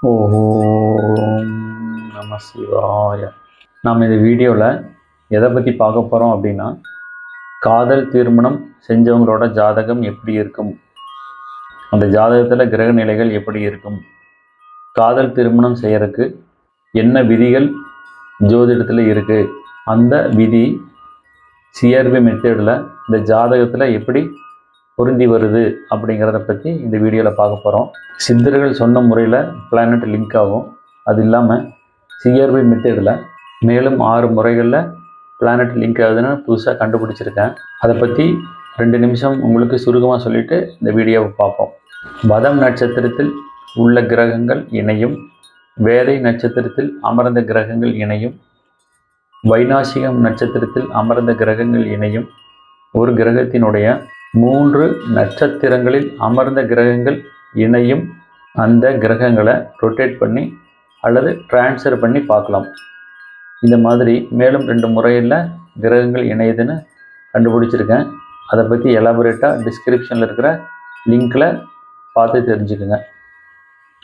ஓம் நம சிவாய. நாம் இந்த வீடியோவில் எதை பற்றி பார்க்க போகிறோம் அப்படின்னா, காதல் திருமணம் செஞ்சவங்களோட ஜாதகம் எப்படி இருக்கும், அந்த ஜாதகத்தில் கிரக நிலைகள் எப்படி இருக்கும், காதல் திருமணம் செய்யறதுக்கு என்ன விதிகள் ஜோதிடத்தில் இருக்குது, அந்த விதி சிஆர்பி மெத்தடில் இந்த ஜாதகத்தில் எப்படி பொருந்தி வருது அப்படிங்கிறத பற்றி இந்த வீடியோவில் பார்க்க போகிறோம். சித்தர்கள் சொன்ன முறையில் பிளானட் லிங்க் ஆகும். அது இல்லாமல் சிஆர்பி மெத்தடில் மேலும் 6 முறைகளில் பிளானட் லிங்க் ஆகுதுன்னு புதுசாக கண்டுபிடிச்சிருக்கேன். அதை பற்றி 2 நிமிஷம் உங்களுக்கு சுருக்கமாக சொல்லிவிட்டு இந்த வீடியோவை பார்ப்போம். வதம் நட்சத்திரத்தில் உள்ள கிரகங்கள் இணையும், வேதை நட்சத்திரத்தில் அமர்ந்த கிரகங்கள் இணையும், வைநாசிகம் நட்சத்திரத்தில் அமர்ந்த கிரகங்கள் இணையும், ஒரு கிரகத்தினுடைய 3 நட்சத்திரங்களில் அமர்ந்த கிரகங்கள் இணையும். அந்த கிரகங்களை ரொட்டேட் பண்ணி அல்லது டிரான்ஸ்ஃபர் பண்ணி பார்க்கலாம். இந்த மாதிரி மேலும் 2 முறையில் கிரகங்கள் இணையுதுன்னு கண்டுபிடிச்சிருக்கேன். அதை பற்றி எலாபரேட்டாக டிஸ்கிரிப்ஷனில் இருக்கிற லிங்கில் பார்த்து தெரிஞ்சுக்கோங்க.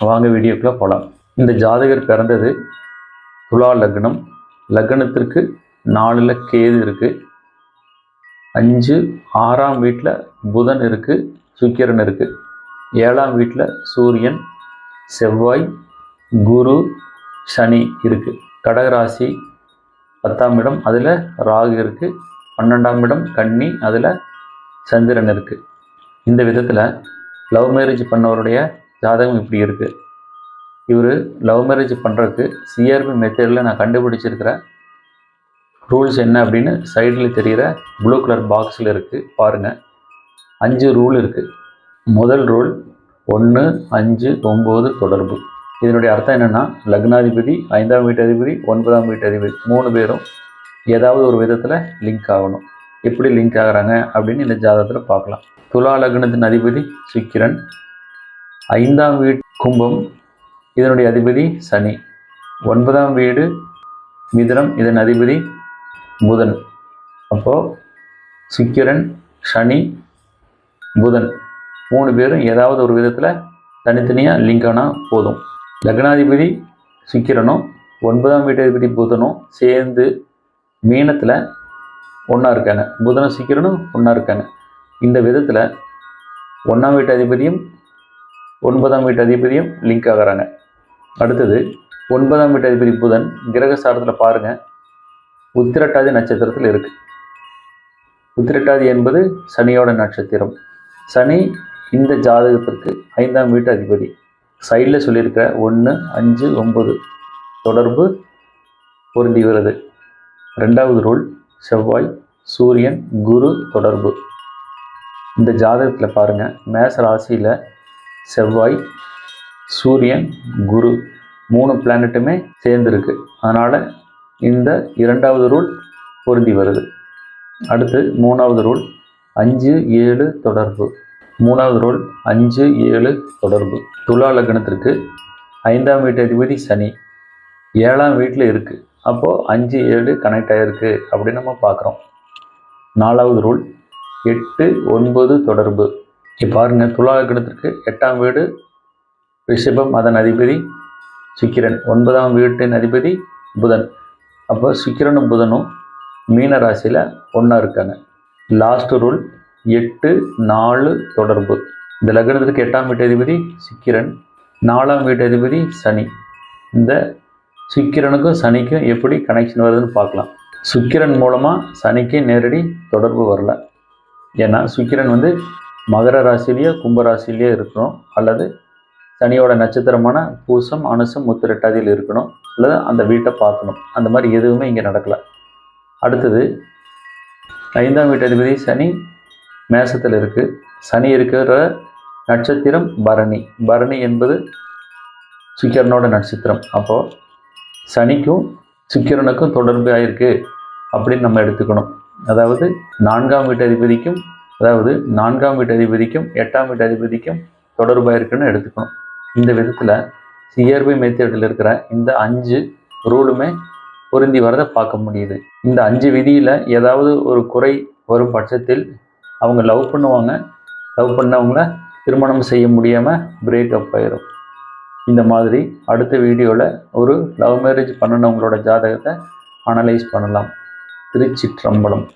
வாங்க வீடியோக்குள்ளே போகலாம். இந்த ஜாதகர் பிறந்தது துலா லக்னம். லக்னத்திற்கு 4ல் கேது இருக்குது, 5 6ஆம் வீட்டில் புதன் இருக்குது, சுக்கிரன் இருக்குது, 7ஆம் வீட்டில் சூரியன், செவ்வாய், குரு, சனி இருக்குது. கடகராசி 10ஆம் இடம், அதில் ராகு இருக்குது. 12ஆம் இடம் கன்னி, அதில் சந்திரன் இருக்குது. இந்த விதத்தில் லவ் மேரேஜ் பண்ணவருடைய ஜாதகம் இப்படி இருக்குது. இவர் லவ் மேரேஜ் பண்ணுறதுக்கு சிஆர்பி மெத்தடில் நான் கண்டுபிடிச்சிருக்கிற ரூல்ஸ் என்ன அப்படின்னு சைடில் தெரிகிற ப்ளூ கலர் பாக்ஸில் இருக்குது பாருங்கள். 5 ரூல் இருக்குது. முதல் ரூல் 1, 5, 9 தொடர்பு. இதனுடைய அர்த்தம் என்னென்னா, லக்னாதிபதி, 5ஆம் வீட்டு அதிபதி, 9ஆம் வீட்டு அதிபதி 3 பேரும் ஏதாவது ஒரு விதத்தில் லிங்க் ஆகணும். எப்படி லிங்க் ஆகிறாங்க அப்படின்னு இந்த ஜாதகத்தில் பார்க்கலாம். துலா லக்னத்தின் அதிபதி சுக்கிரன், 5ஆம் வீடு கும்பம், இதனுடைய அதிபதி சனி, 9ஆம் வீடு மிதுனம், இதன் அதிபதி புதன். அப்போது சுக்கிரன், சனி, புதன் 3 பேரும் ஏதாவது ஒரு விதத்தில் தனித்தனியாக லிங்க் ஆனால் போதும். லக்னாதிபதி சுக்கிரனும் 9ஆம் வீட்டாதிபதி புதனும் சேர்ந்து மீனத்தில் ஒன்றா இருக்காங்க, புதனும் சுக்கிரனும் ஒன்றா இருக்காங்க. இந்த விதத்தில் 1ஆம் வீட்டு அதிபதியும் 9ஆம் வீட்டு அதிபதியும் லிங்க் ஆகிறாங்க. அடுத்தது 9ஆம் வீட்டு அதிபதி புதன் கிரகசாரத்தில் பாருங்கள், உத்திரட்டாதி நட்சத்திரத்தில் இருக்குது. உத்திரட்டாதி என்பது சனியோட நட்சத்திரம். சனி இந்த ஜாதகத்திற்கு 5ஆம் வீட்டு அதிபதி. சைடில் சொல்லியிருக்க 1, 5, 9 தொடர்பு பொருந்தி வருது. 2வது ரூல் செவ்வாய், சூரியன், குரு தொடர்பு. இந்த ஜாதகத்தில் பாருங்கள், மேச ராசியில் செவ்வாய், சூரியன், குரு 3 பிளானட்டுமே சேர்ந்துருக்கு. அதனால் இந்த 2வது ரூல் பொருந்தி வருது. அடுத்து 3வது ரூல் 5, 7 தொடர்பு. 3வது ரூல் 5, 7 தொடர்பு. துலா லக்னத்திற்கு 5ஆம் வீட்டு அதிபதி சனி 7ஆம் வீட்டில் இருக்குது. அப்போது 5, 7 கனெக்ட் ஆகிருக்கு அப்படின்னு நம்ம பார்க்குறோம். 4வது ரூல் 8, 9 தொடர்பு. இப்போ பாருங்கள், துலா லக்னத்திற்கு 8ஆம் வீடு ரிஷபம், அதன் அதிபதி சுக்கிரன், 9ஆம் வீட்டின் அதிபதி புதன். அப்போ சுக்கிரனும் புதனும் மீன ராசியில் ஒன்றா இருக்காங்க. லாஸ்ட் ரூல் 8, 4 தொடர்பு. இந்த லக்னத்திற்கு 8ஆம் வீட்டு அதிபதி சுக்கிரன், 4ஆம் வீட்டு அதிபதி சனி. இந்த சுக்கிரனுக்கும் சனிக்கும் எப்படி கனெக்ஷன் வருதுன்னு பார்க்கலாம். சுக்கிரன் மூலமாக சனிக்கு நேரடி தொடர்பு வரல. ஏன்னா சுக்கிரன் மகர ராசிலேயோ கும்பராசிலேயோ இருக்கணும், அல்லது சனியோட நட்சத்திரமான பூசம், அனுசம், உத்திரட்டாதியில் இருக்கணும், அல்லது அந்த வீட்டை பார்க்கணும். அந்த மாதிரி எதுவுமே இங்கே நடக்கலை. அடுத்தது 5ஆம் வீட்டு அதிபதி சனி மேசத்தில் இருக்குது. சனி இருக்கிற நட்சத்திரம் பரணி. பரணி என்பது சுக்கிரனோட நட்சத்திரம். அப்போது சனிக்கும் சுக்கிரனுக்கும் தொடர்பு ஆகிருக்கு அப்படின்னு நம்ம எடுத்துக்கணும். அதாவது 4ஆம் வீட்டு அதிபதிக்கும் 8ஆம் வீட்டு அதிபதிக்கும் தொடர்பாக இருக்குன்னு எடுத்துக்கணும். இந்த விதத்தில் சிஆர்பி மெத்தடில் இருக்கிற இந்த 5 ரூலுமே பொருந்தி வரதை பார்க்க முடியுது. இந்த 5 விதியில் ஏதாவது ஒரு குறை வரும் பட்சத்தில் அவங்க லவ் பண்ணுவாங்க. லவ் பண்ணவங்கள திருமணம் செய்ய முடியாமல் பிரேக்கப் ஆயிரும். இந்த மாதிரி அடுத்த வீடியோவில் ஒரு லவ் மேரேஜ் பண்ணினவங்களோட ஜாதகத்தை அனலைஸ் பண்ணலாம். திருச்சிற்றம்பலம்.